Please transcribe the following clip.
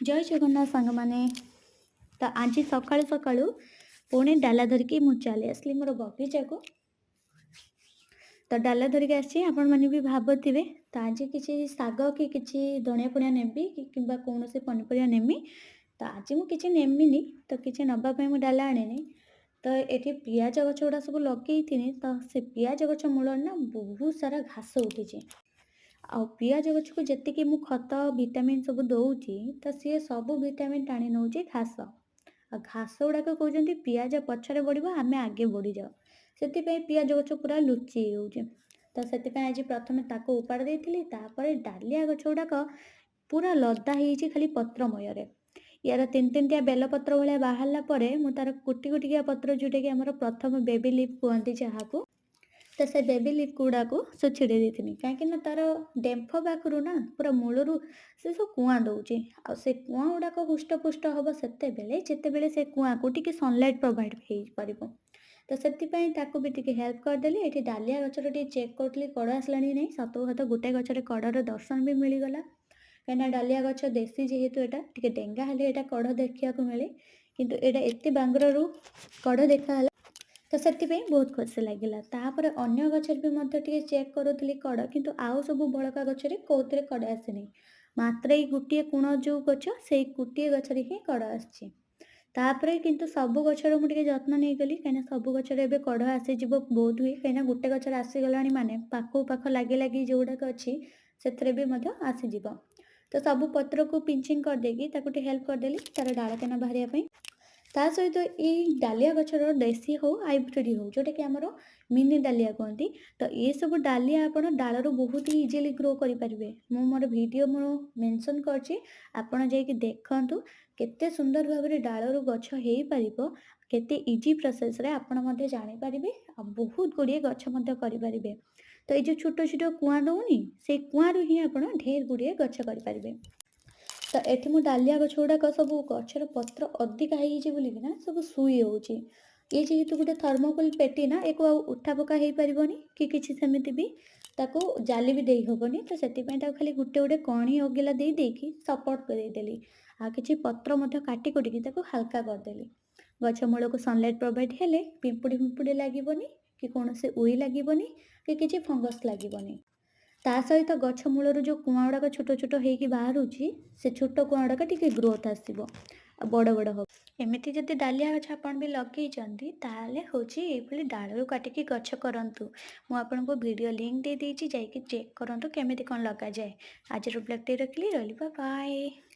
ଜୟ ଜଗନ୍ନାଥ ସାଙ୍ଗମାନେ। ତ ଆଜି ସକାଳୁ ସକାଳୁ ପୁଣି ଡାଲା ଧରିକି ମୁଁ ଚାଲି ଆସିଲି ମୋର ବଗିଚାକୁ। ତ ଡାଲା ଧରିକି ଆସିଛି, ଆପଣମାନେ ବି ଭାବୁଥିବେ ତ ଆଜି କିଛି ଶାଗ କି କିଛି ଧଣିଆ ଫଣିଆ ନେବି କିମ୍ବା କୌଣସି ପନିପରିବା ନେମି। ତ ଆଜି ମୁଁ କିଛି ନେମିନି, ତ କିଛି ନେବା ପାଇଁ ମୁଁ ଡାଲା ଆଣିନି। ତ ଏଠି ପିଆଜ ଗଛ ଗୁଡ଼ା ସବୁ ଲଗେଇଥିନି, ତ ସେ ପିଆଜ ଗଛ ମୂଳରେ ନା ବହୁତ ସାରା ଘାସ ଉଠିଛି। ଆଉ ପିଆଜ ଗଛକୁ ଯେତିକି ମୁଁ ଖତ ଭିଟାମିନ୍ ସବୁ ଦଉଛି, ତ ସିଏ ସବୁ ଭିଟାମିନ୍ ଟାଣି ନେଉଛି ଘାସ। ଆଉ ଘାସ ଗୁଡ଼ାକ କହୁଛନ୍ତି ପିଆଜ ପଛରେ ବଢ଼ିବ, ଆମେ ଆଗେ ବଢ଼ିଯାଉ। ସେଥିପାଇଁ ପିଆଜ ଗଛ ପୁରା ଲୁଚି ହେଇଯାଉଛି। ତ ସେଥିପାଇଁ ଆଜି ପ୍ରଥମେ ତାକୁ ଉପାଡ଼ି ଦେଇଥିଲି। ତାପରେ ଡାଲିଆ ଗଛ ଗୁଡ଼ାକ ପୁରା ଲଦା ହେଇଛି ଖାଲି ପତ୍ରମୟରେ। ୟାର ତିନି ତିନିଟା ବେଲପତ୍ର ଭଳିଆ ବାହାରିଲା ପରେ ମୁଁ ତାର କୁଟି କୁଟିକିଆ ପତ୍ର, ଯେଉଁଟାକି ଆମର ପ୍ରଥମ ବେବି ଲିଫ୍ କୁହନ୍ତି ଯାହାକୁ, ତ ସେ ବେବି ଲିଫ୍ ଗୁଡ଼ାକୁ ସେ ଛିଡ଼େଇ ଦେଇଥିଲି। କାହିଁକିନା ତାର ଡେମ୍ଫ ପାଖରୁ ନା ପୁରା ମୂଳରୁ ସେ ସବୁ କୁଆଁ ଦେଉଛି। ଆଉ ସେ କୁଆଁ ଗୁଡ଼ାକ ହୃଷ୍ଟପୁଷ୍ଟ ହେବ ସେତେବେଳେ ଯେତେବେଳେ ସେ କୁଆଁକୁ ଟିକେ ସନଲାଇଟ୍ ପ୍ରୋଭାଇଡ଼ ହେଇପାରିବ। ତ ସେଥିପାଇଁ ତାକୁ ବି ଟିକେ ହେଲ୍ପ କରିଦେଲି। ଏଠି ଡାଲିଆ ଗଛର ଟିକେ ଚେକ୍ କରୁଥିଲି କଡ଼ ଆସିଲାଣି କି ନାହିଁ। ସତକୁ ସତ ଗୋଟେ ଗଛରେ କଡ଼ର ଦର୍ଶନ ବି ମିଳିଗଲା। କାହିଁକିନା ଡାଲିଆ ଗଛ ଦେଶୀ ଯେହେତୁ ଏଇଟା ଟିକେ ଡେଙ୍ଗା ହେଲେ ଏଇଟା କଢ଼ ଦେଖିବାକୁ ମିଳେ, କିନ୍ତୁ ଏଇଟା ଏତେ ବାଙ୍ଗରରୁ କଢ଼ ଦେଖାହେଲା, ତ ସେଥିପାଇଁ ବହୁତ ଖୁସି ଲାଗିଲା। ତାପରେ ଅନ୍ୟ ଗଛରେ ବି ମଧ୍ୟ ଟିକେ ଚେକ୍ କରୁଥିଲି କଡ଼, କିନ୍ତୁ ଆଉ ସବୁ ବଳକା ଗଛରେ କେଉଁଥିରେ କଡ଼ ଆସିନି। ମାତ୍ର ଏଇ ଗୋଟିଏ କୁଣ ଯେଉଁ ଗଛ, ସେଇ ଗୋଟିଏ ଗଛରେ ହିଁ କଡ଼ ଆସିଛି। ତାପରେ କିନ୍ତୁ ସବୁ ଗଛର ମୁଁ ଟିକେ ଯତ୍ନ ନେଇଗଲି, କାହିଁକିନା ସବୁ ଗଛରେ ଏବେ କଢ଼ ଆସିଯିବ ବହୁତ ହୁଏ। କାହିଁକିନା ଗୋଟେ ଗଛରେ ଆସିଗଲାଣି ମାନେ ପାଖକୁ ପାଖ ଲାଗି ଲାଗି ଯେଉଁଗୁଡ଼ାକ ଅଛି ସେଥିରେ ବି ମଧ୍ୟ ଆସିଯିବ। ତ ସବୁ ପତ୍ରକୁ ପିଞ୍ଚିଂ କରିଦେଇକି ତାକୁ ଟିକେ ହେଲ୍ପ କରିଦେଲି ତାର ଡାଳ କେନା ବାହାରିବା ପାଇଁ। ତା ସହିତ ଏଇ ଡାଲିଆ ଗଛର ଦେଶୀ ହଉ ହାଇବ୍ରିଡ୍ ହଉ, ଯେଉଁଟାକି ଆମର ମିନି ଡାଲିଆ କୁହନ୍ତି, ତ ଏସବୁ ଡାଲିଆ ଆପଣ ଡାଳରୁ ବହୁତ ହି ଇଜିଲି ଗ୍ରୋ କରିପାରିବେ। ମୁଁ ମୋର ଭିଡ଼ିଓ ମେନସନ୍ କରିଛି, ଆପଣ ଯାଇକି ଦେଖନ୍ତୁ କେତେ ସୁନ୍ଦର ଭାବରେ ଡାଳରୁ ଗଛ ହେଇପାରିବ। କେତେ ଇଜି ପ୍ରୋସେସ୍ରେ ଆପଣ ମଧ୍ୟ ଜାଣିପାରିବେ, ଆଉ ବହୁତ ଗୁଡ଼ିଏ ଗଛ ମଧ୍ୟ କରିପାରିବେ। ତ ଏଇ ଯେଉଁ ଛୋଟ ଛୋଟ କୁଆଁ ଦେଉନି, ସେଇ କୁଆଁରୁ ହିଁ ଆପଣ ଢେର ଗୁଡ଼ିଏ ଗଛ କରିପାରିବେ। ତ ଏଠି ମୁଁ ଡାଲିଆ ଗଛ ଗୁଡ଼ାକ ସବୁ ଗଛର ପତ୍ର ଅଧିକା ହେଇଯାଇଛି ବୋଲିକିନା ସବୁ ଶୁଇ ହେଉଛି। ଇଏ ଯେହେତୁ ଗୋଟେ ଥର୍ମୋକୋଲ୍ ପେଟି ନା, ଏକୁ ଆଉ ଉଠା ପକା ହେଇପାରିବନି କି କିଛି ସେମିତି ବି ତାକୁ ଜାଲି ବି ଦେଇ ହେବନି। ତ ସେଥିପାଇଁ ତାକୁ ଖାଲି ଗୋଟେ ଗୋଟେ କଣି ଅଗିଲା ଦେଇକି ସପୋର୍ଟ ଦେଇଦେଲି। ଆଉ କିଛି ପତ୍ର ମଧ୍ୟ କାଟି କୁଟିକି ତାକୁ ହାଲକା କରିଦେଲି। ଗଛ ମୂଳକୁ ସନଲାଇଟ୍ ପ୍ରୋଭାଇଡ଼ ହେଲେ ପିମ୍ପୁଡ଼ି ଫିମ୍ପୁଡ଼ି ଲାଗିବନି, କି କୌଣସି ଉଇ ଲାଗିବନି, କି କିଛି ଫଙ୍ଗସ୍ ଲାଗିବନି। ତା ସହିତ ଗଛ ମୂଳରୁ ଯେଉଁ କୁଆଁ ଗୁଡ଼ାକ ଛୋଟ ଛୋଟ ହେଇକି ବାହାରୁଛି, ସେ ଛୋଟ କୁଆଁ ଗୁଡ଼ାକ ଟିକେ ଗ୍ରୋଥ୍ ଆସିବ ଆଉ ବଡ଼ ବଡ଼ ହେବ। ଏମିତି ଯଦି ଡାଲିଆ ଗଛ ଆପଣ ବି ଲଗେଇଛନ୍ତି, ତାହେଲେ ହେଉଛି ଏଇଭଳି ଡାଳରୁ କାଟିକି ଗଛ କରନ୍ତୁ। ମୁଁ ଆପଣଙ୍କୁ ଭିଡ଼ିଓ ଲିଙ୍କ୍ ଦେଇଦେଇଛି, ଯାଇକି ଚେକ୍ କରନ୍ତୁ କେମିତି କ'ଣ ଲଗାଯାଏ। ଆଜିର ବ୍ଲଗ୍ଟି ରଖିଲି, ରହିଲି, ବାଏ।